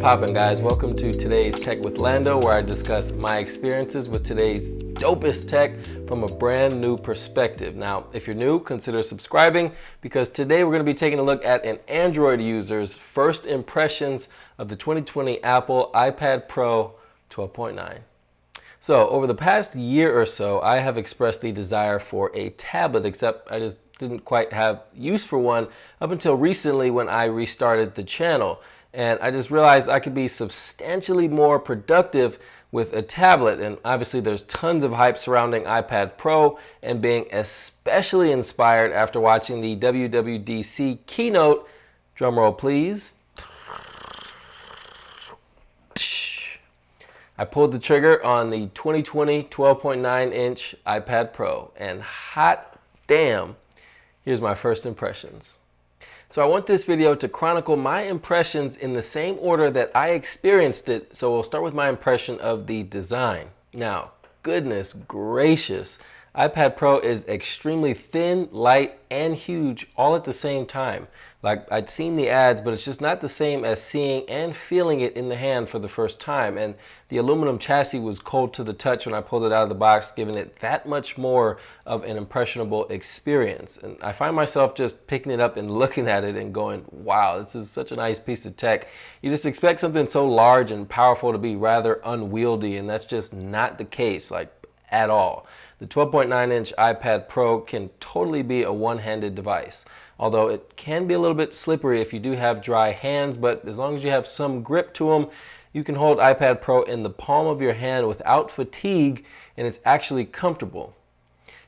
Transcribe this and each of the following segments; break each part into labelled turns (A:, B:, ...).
A: poppin', guys? Welcome to today's Tech with Lando, where I discuss my experiences with today's dopest tech from a brand new perspective. Now, if you're new, consider subscribing, because today we're going to be taking a look at an Android user's first impressions of the 2020 Apple iPad Pro 12.9. So, over the past year or so, I have expressed the desire for a tablet, except I just didn't quite have use for one up until recently when I restarted the channel. And I just realized I could be substantially more productive with a tablet. And obviously there's tons of hype surrounding iPad Pro, and being especially inspired after watching the WWDC keynote. Drumroll please. I pulled the trigger on the 2020 12.9-inch iPad Pro, and hot damn, here's my first impressions. So I want this video to chronicle my impressions in the same order that I experienced it, so we'll start with my impression of the design. Now, goodness gracious, iPad Pro is extremely thin, light, and huge all at the same time. Like, I'd seen the ads, but it's just not the same as seeing and feeling it in the hand for the first time. And the aluminum chassis was cold to the touch when I pulled it out of the box, giving it that much more of an impressionable experience. And I find myself just picking it up and looking at it and going, wow, this is such a nice piece of tech. You just expect something so large and powerful to be rather unwieldy, and that's just not the case, like, at all. The 12.9-inch iPad Pro can totally be a one-handed device, although it can be a little bit slippery if you do have dry hands, but as long as you have some grip to them, you can hold iPad Pro in the palm of your hand without fatigue, and it's actually comfortable.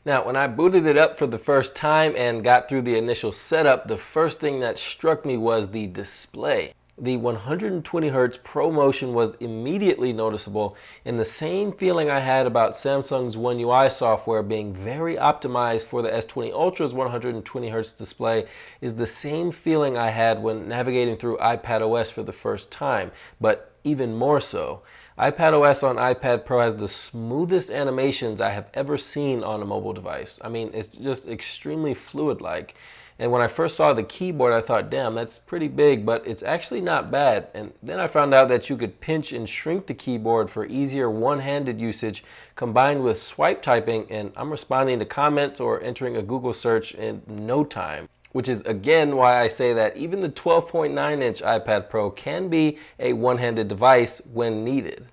A: Now, when I booted it up for the first time and got through the initial setup, the first thing that struck me was the display. The 120 Hz ProMotion was immediately noticeable, and the same feeling I had about Samsung's One UI software being very optimized for the S20 Ultra's 120 Hz display is the same feeling I had when navigating through iPadOS for the first time, but even more so. iPadOS on iPad Pro has the smoothest animations I have ever seen on a mobile device. I mean, it's just extremely fluid-like. And when I first saw the keyboard, I thought, damn, that's pretty big, but it's actually not bad. And then I found out that you could pinch and shrink the keyboard for easier one-handed usage combined with swipe typing, and I'm responding to comments or entering a Google search in no time. Which is again why I say that even the 12.9-inch iPad Pro can be a one-handed device when needed.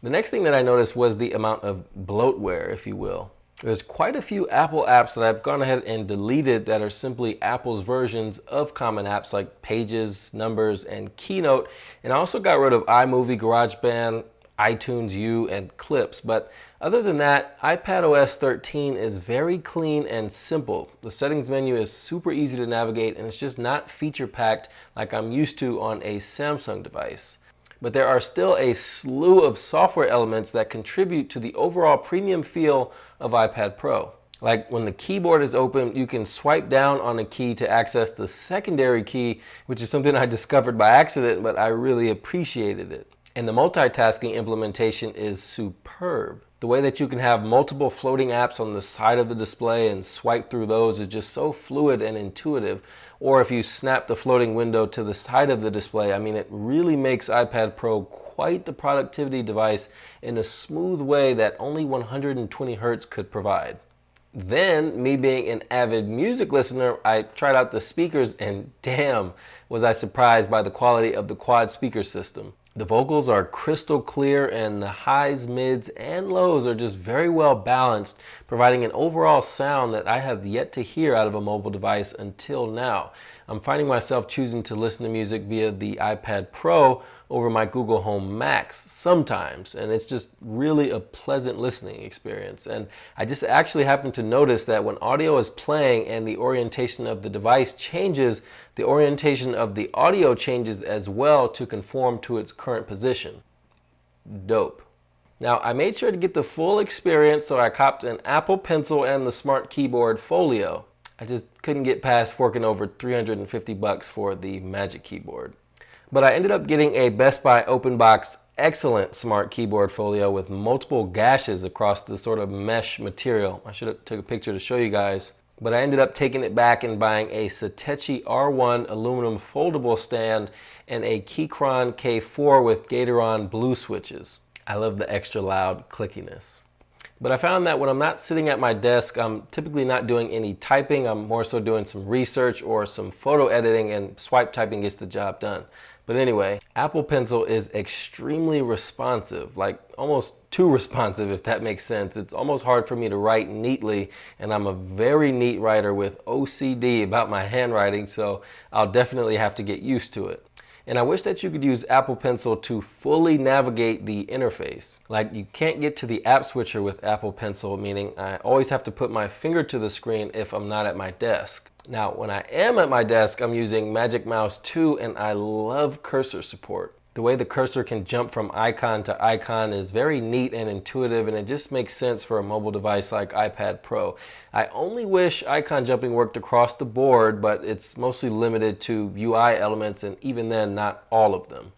A: The next thing that I noticed was the amount of bloatware, if you will. There's quite a few Apple apps that I've gone ahead and deleted that are simply Apple's versions of common apps like Pages, Numbers, and Keynote. And I also got rid of iMovie, GarageBand, iTunes U, and Clips. But other than that, iPadOS 13 is very clean and simple. The settings menu is super easy to navigate, and it's just not feature-packed like I'm used to on a Samsung device. But there are still a slew of software elements that contribute to the overall premium feel of iPad Pro. Like when the keyboard is open, you can swipe down on a key to access the secondary key, which is something I discovered by accident, but I really appreciated it. And the multitasking implementation is superb. The way that you can have multiple floating apps on the side of the display and swipe through those is just so fluid and intuitive. Or if you snap the floating window to the side of the display, I mean, it really makes iPad Pro quite the productivity device in a smooth way that only 120 Hz could provide. Then, me being an avid music listener, I tried out the speakers, and damn, was I surprised by the quality of the quad speaker system. The vocals are crystal clear, and the highs, mids, and lows are just very well balanced, providing an overall sound that I have yet to hear out of a mobile device until now. I'm finding myself choosing to listen to music via the iPad Pro over my Google Home Max sometimes, and it's just really a pleasant listening experience. And I just actually happened to notice that when audio is playing and the orientation of the device changes, the orientation of the audio changes as well to conform to its current position. Dope. Now, I made sure to get the full experience, so I copped an Apple Pencil and the Smart Keyboard Folio. I just couldn't get past forking over $350 for the Magic Keyboard. But I ended up getting a Best Buy open box excellent Smart Keyboard Folio with multiple gashes across the sort of mesh material. I should have took a picture to show you guys. but I ended up taking it back and buying a Satechi R1 aluminum foldable stand and a Keychron K4 with Gatoron blue switches. I love the extra loud clickiness. But I found that when I'm not sitting at my desk, I'm typically not doing any typing. I'm more so doing some research or some photo editing, and swipe typing gets the job done. But anyway, Apple Pencil is extremely responsive, like almost too responsive, if that makes sense. It's almost hard for me to write neatly, and I'm a very neat writer with OCD about my handwriting, so I'll definitely have to get used to it. And I wish that you could use Apple Pencil to fully navigate the interface. Like, you can't get to the app switcher with Apple Pencil, meaning I always have to put my finger to the screen if I'm not at my desk. Now, when I am at my desk, I'm using Magic Mouse 2, and I love cursor support. The way the cursor can jump from icon to icon is very neat and intuitive, and it just makes sense for a mobile device like iPad Pro. I only wish icon jumping worked across the board, but it's mostly limited to UI elements, and even then, not all of them.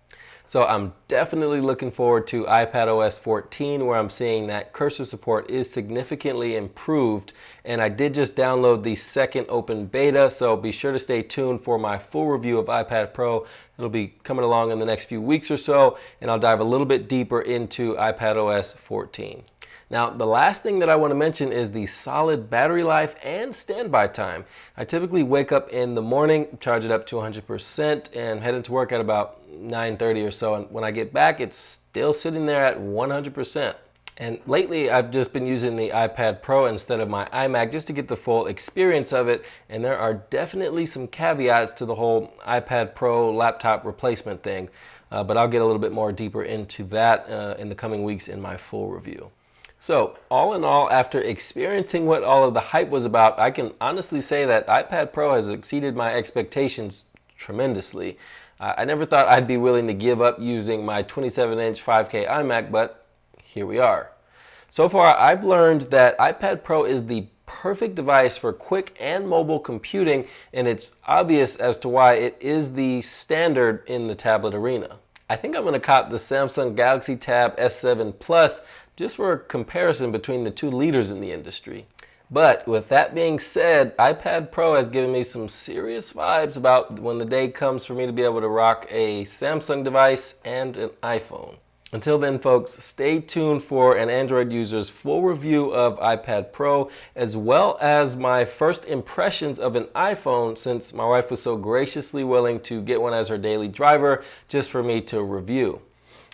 A: So I'm definitely looking forward to iPadOS 14, where I'm seeing that cursor support is significantly improved. And I did just download the second open beta, so be sure to stay tuned for my full review of iPad Pro. It'll be coming along in the next few weeks or so, and I'll dive a little bit deeper into iPadOS 14. Now, the last thing that I want to mention is the solid battery life and standby time. I typically wake up in the morning, charge it up to 100%, and head into work at about 9:30 or so. And when I get back, it's still sitting there at 100%. And lately, I've just been using the iPad Pro instead of my iMac just to get the full experience of it. And there are definitely some caveats to the whole iPad Pro laptop replacement thing. But I'll get a little bit more deeper into that in the coming weeks in my full review. So, all in all, after experiencing what all of the hype was about, I can honestly say that iPad Pro has exceeded my expectations tremendously. I never thought I'd be willing to give up using my 27-inch 5K iMac, but here we are. So far, I've learned that iPad Pro is the perfect device for quick and mobile computing, and it's obvious as to why it is the standard in the tablet arena. I think I'm going to cop the Samsung Galaxy Tab S7 Plus just for a comparison between the two leaders in the industry. But with that being said, iPad Pro has given me some serious vibes about when the day comes for me to be able to rock a Samsung device and an iPhone. Until then, folks, stay tuned for an Android user's full review of iPad Pro, as well as my first impressions of an iPhone, since my wife was so graciously willing to get one as her daily driver just for me to review.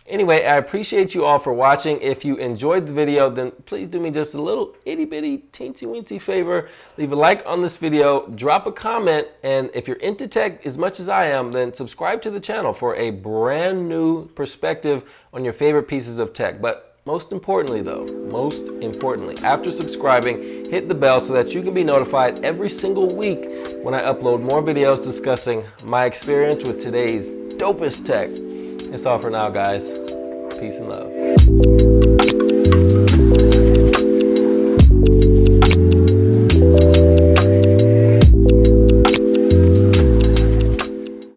A: Anyway, I appreciate you all for watching. If you enjoyed the video, then please do me just a little itty bitty teensy weensy favor. Leave a like on this video, drop a comment, and if you're into tech as much as I am, then subscribe to the channel for a brand new perspective on your favorite pieces of tech. But most importantly, after subscribing, hit the bell so that you can be notified every single week when I upload more videos discussing my experience with today's dopest tech. That's all for now, guys. Peace and love.